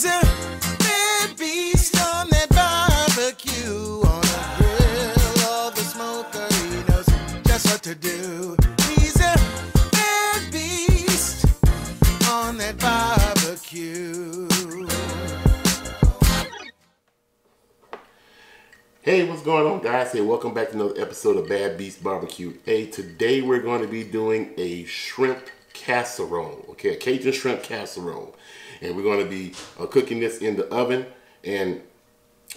He's a red beast on that barbecue, on a grill or the smoker. He knows just what to do. He's a red beast on that barbecue. Hey, what's going on, guys? Hey, welcome back to another episode of Bad Beast Barbecue. Hey, today we're going to be doing a shrimp casserole, okay, a Cajun shrimp casserole. And we're going to be cooking this in the oven and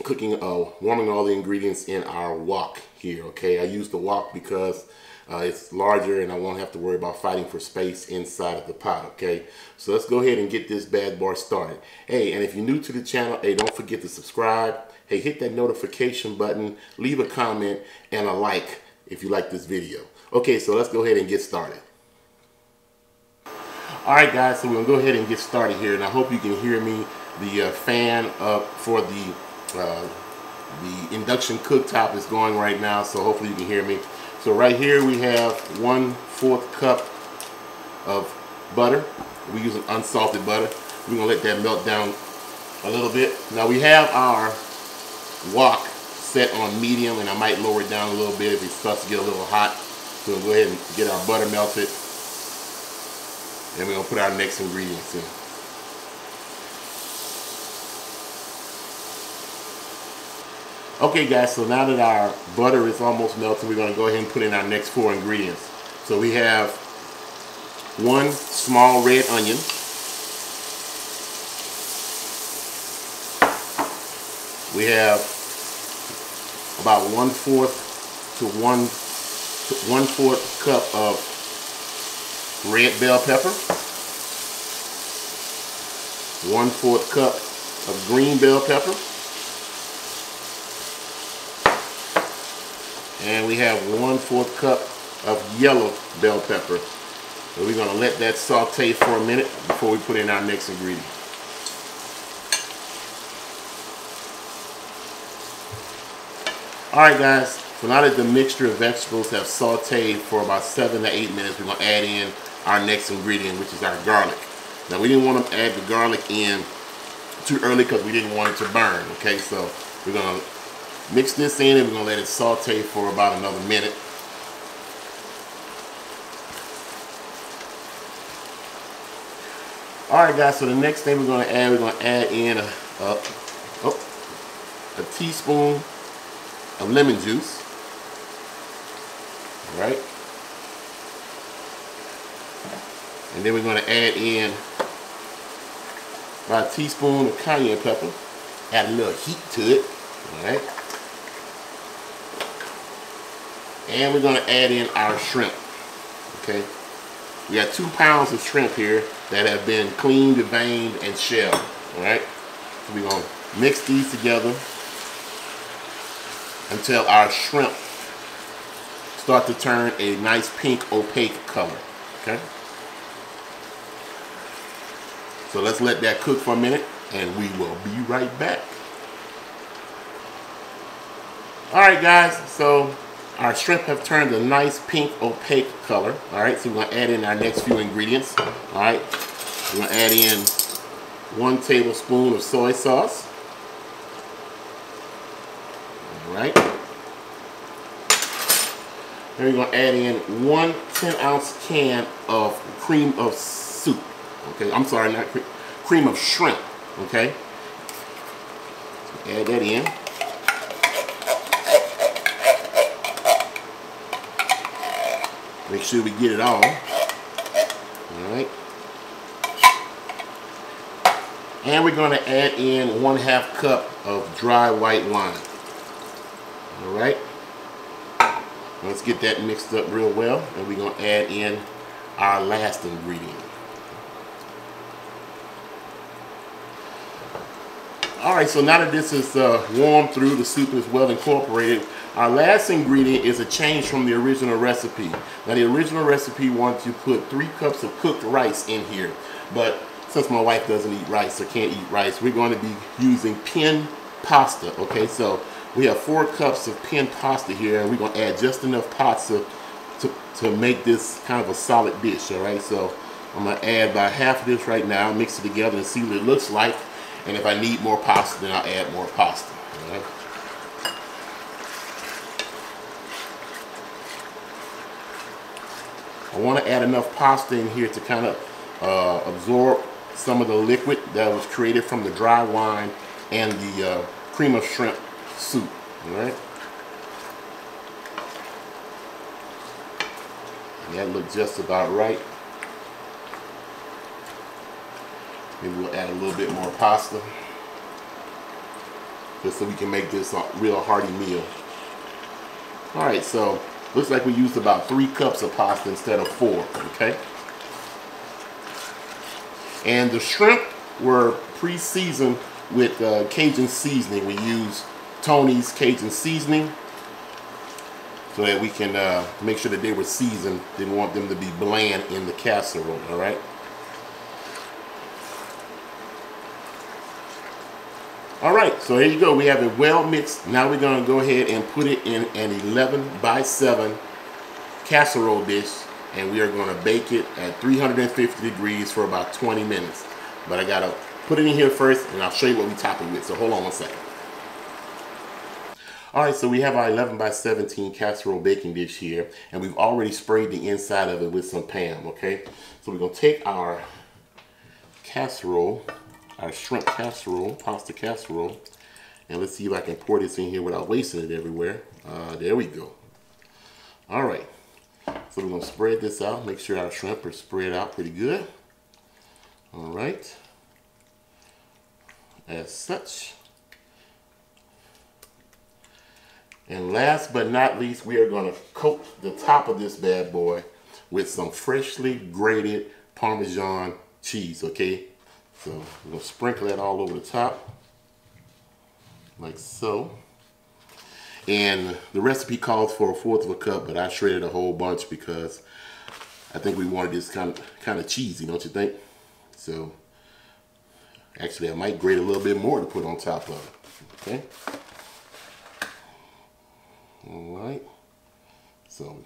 cooking, warming all the ingredients in our wok here, okay? I use the wok because it's larger and I won't have to worry about fighting for space inside of the pot, okay? So let's go ahead and get this bad boy started. Hey, and if you're new to the channel, hey, don't forget to subscribe. Hey, hit that notification button, leave a comment, and a like if you like this video. Okay, so let's go ahead and get started. Alright guys, so we're going to go ahead and get started here, and I hope you can hear me. The fan for the induction cooktop is going right now, so hopefully you can hear me. So right here we have 1/4 cup of butter. We're using unsalted butter. We're going to let that melt down a little bit. Now we have our wok set on medium, and I might lower it down a little bit if it starts to get a little hot. So we'll go ahead and get our butter melted. And we're going to put our next ingredients in. Okay guys, so now that our butter is almost melted, we're going to go ahead and put in our next 4 ingredients. So we have 1 small red onion. We have about 1/4 to 1/4 cup of red bell pepper, 1/4 cup of green bell pepper, and we have 1/4 cup of yellow bell pepper. So we're going to let that saute for a minute before we put in our next ingredient. Alright guys, so now that the mixture of vegetables have sauteed for about 7 to 8 minutes, we're going to add in our next ingredient, which is our garlic. Now we didn't want to add the garlic in too early because we didn't want it to burn, okay? So we're going to mix this in and we're going to let it saute for about another minute. Alright guys, so the next thing we're going to add in a teaspoon of lemon juice. All right, and then we're going to add in about a teaspoon of cayenne pepper. Add a little heat to it. All right, and we're going to add in our shrimp. Okay, we got 2 pounds of shrimp here that have been cleaned, deveined, and shelled. All right, so we're going to mix these together until our shrimp start to turn a nice pink opaque color. Okay, so let's let that cook for a minute and we will be right back. Alright guys, so our shrimp have turned a nice pink opaque color. Alright, so we're going to add in our next few ingredients. Alright, we're going to add in 1 tablespoon of soy sauce. Alright, then we're going to add in 1 10-ounce can of cream of soup. Okay, I'm sorry, not cream of shrimp. Okay, so add that in. Make sure we get it all. Alright, and we're going to add in 1/2 cup of dry white wine. Alright, let's get that mixed up real well, and we're going to add in our last ingredient. Alright, so now that this is warmed through, the soup is well incorporated, our last ingredient is a change from the original recipe. Now the original recipe wanted to put 3 cups of cooked rice in here, but since my wife doesn't eat rice or can't eat rice, we're going to be using penne pasta. Okay, so we have 4 cups of penne pasta here, and we're going to add just enough pasta to make this kind of a solid dish. Alright, so I'm going to add about half of this right now, mix it together and see what it looks like. And if I need more pasta, then I'll add more pasta. All right? I want to add enough pasta in here to kind of absorb some of the liquid that was created from the dry wine and the cream of shrimp soup. All right? And that looks just about right. Maybe we'll add a little bit more pasta, just so we can make this a real hearty meal. All right, so looks like we used about 3 cups of pasta instead of 4, okay? And the shrimp were pre-seasoned with Cajun seasoning. We use Tony's Cajun seasoning so that we can make sure that they were seasoned. Didn't want them to be bland in the casserole, all right? All right, so here you go. We have it well mixed. Now we're going to go ahead and put it in an 11-by-7 casserole dish, and we are going to bake it at 350 degrees for about 20 minutes. But I got to put it in here first, and I'll show you what we top it with. So hold on one second. All right, so we have our 11-by-17 casserole baking dish here, and we've already sprayed the inside of it with some Pam, okay? So we're going to take our casserole, our shrimp casserole, pasta casserole, and let's see if I can pour this in here without wasting it everywhere. There we go. All right, so we're gonna spread this out, make sure our shrimp are spread out pretty good. All right, as such. And last but not least, we are gonna coat the top of this bad boy with some freshly grated Parmesan cheese, okay? So we're going to sprinkle that all over the top, like so. And the recipe calls for 1/4 cup, but I shredded a whole bunch because I think we wanted this kind of cheesy, don't you think? So actually I might grate a little bit more to put on top of it, okay? All right, so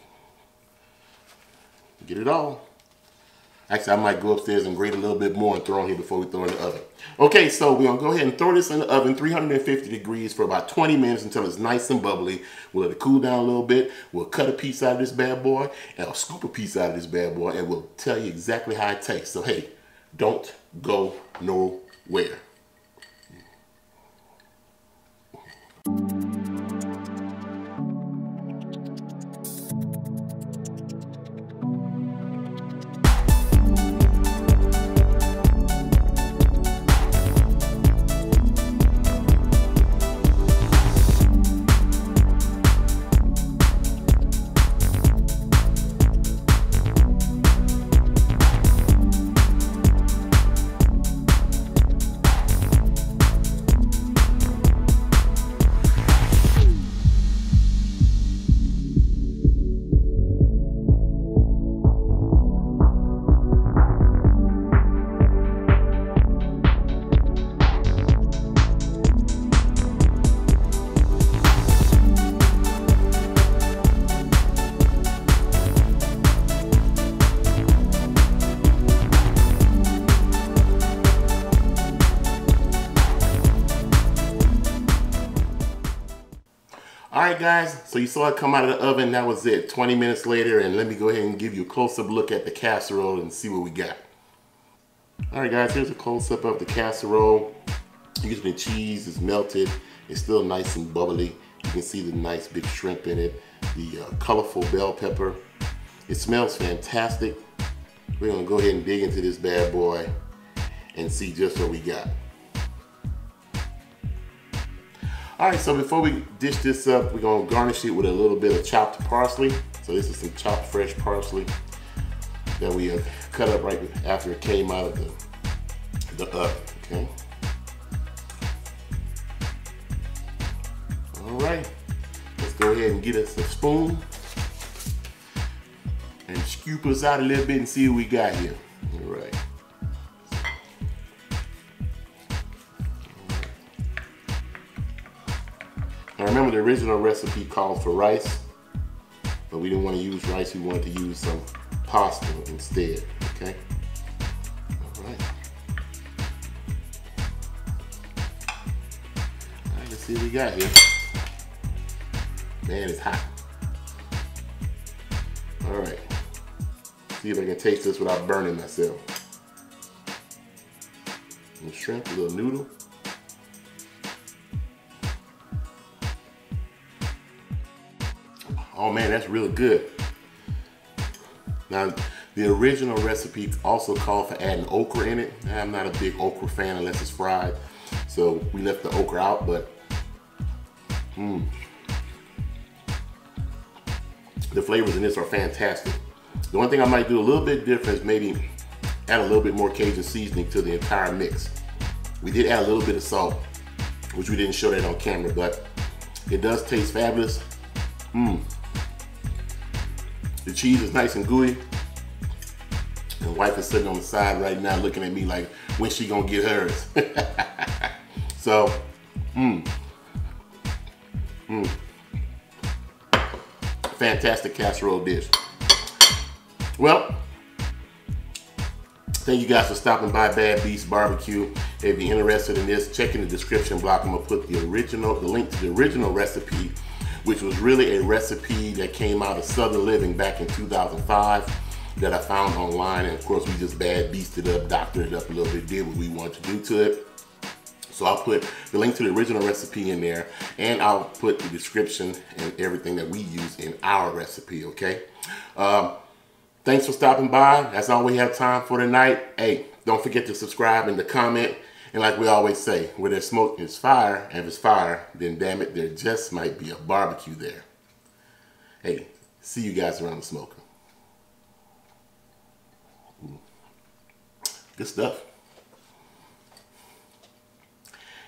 get it all. Actually, I might go upstairs and grate a little bit more and throw it here before we throw it in the oven. Okay, so we're gonna go ahead and throw this in the oven, 350 degrees for about 20 minutes until it's nice and bubbly. We'll let it cool down a little bit. We'll cut a piece out of this bad boy, and I'll scoop a piece out of this bad boy, and we'll tell you exactly how it tastes. So hey, don't go nowhere. Alright guys, so you saw it come out of the oven. That was it, 20 minutes later, and let me go ahead and give you a close-up look at the casserole and see what we got. Alright guys, here's a close-up of the casserole. You can see the cheese is melted. It's still nice and bubbly. You can see the nice big shrimp in it, the colorful bell pepper. It smells fantastic. We're gonna go ahead and dig into this bad boy and see just what we got. Alright, so before we dish this up, we're going to garnish it with a little bit of chopped parsley. So this is some chopped fresh parsley that we cut up right after it came out of the oven, okay? Alright, let's go ahead and get us a spoon and scoop us out a little bit and see what we got here. Alright. Now remember, the original recipe called for rice, but we didn't want to use rice. We wanted to use some pasta instead, okay? All right. let's see what we got here. Man, it's hot. All right. See if I can taste this without burning myself. And shrimp, a little noodle. Oh man, that's really good. Now, the original recipe also called for adding okra in it. I'm not a big okra fan unless it's fried, so we left the okra out, but the flavors in this are fantastic. The only thing I might do a little bit different is maybe add a little bit more Cajun seasoning to the entire mix. We did add a little bit of salt, which we didn't show that on camera, but it does taste fabulous. The cheese is nice and gooey. And wife is sitting on the side right now looking at me like, when she gonna get hers? So, fantastic casserole dish. Well, thank you guys for stopping by Bad Beast Barbecue. If you're interested in this, check in the description block. I'm gonna put the link to the original recipe, which was really a recipe that came out of Southern Living back in 2005 that I found online. And of course, we just bad beasted it up, doctored it up a little bit, did what we wanted to do to it. So I'll put the link to the original recipe in there, and I'll put the description and everything that we use in our recipe, okay? Thanks for stopping by. That's all we have time for tonight. Hey, don't forget to subscribe and to comment. And like we always say, where there's smoke, there's fire. And if it's fire, then damn it, there just might be a barbecue there. Hey, see you guys around the smoker. Good stuff.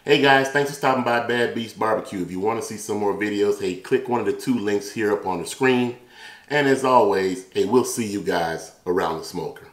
Hey guys, thanks for stopping by Bad Beast Barbecue. If you want to see some more videos, hey, click one of the 2 links here up on the screen. And as always, hey, we'll see you guys around the smoker.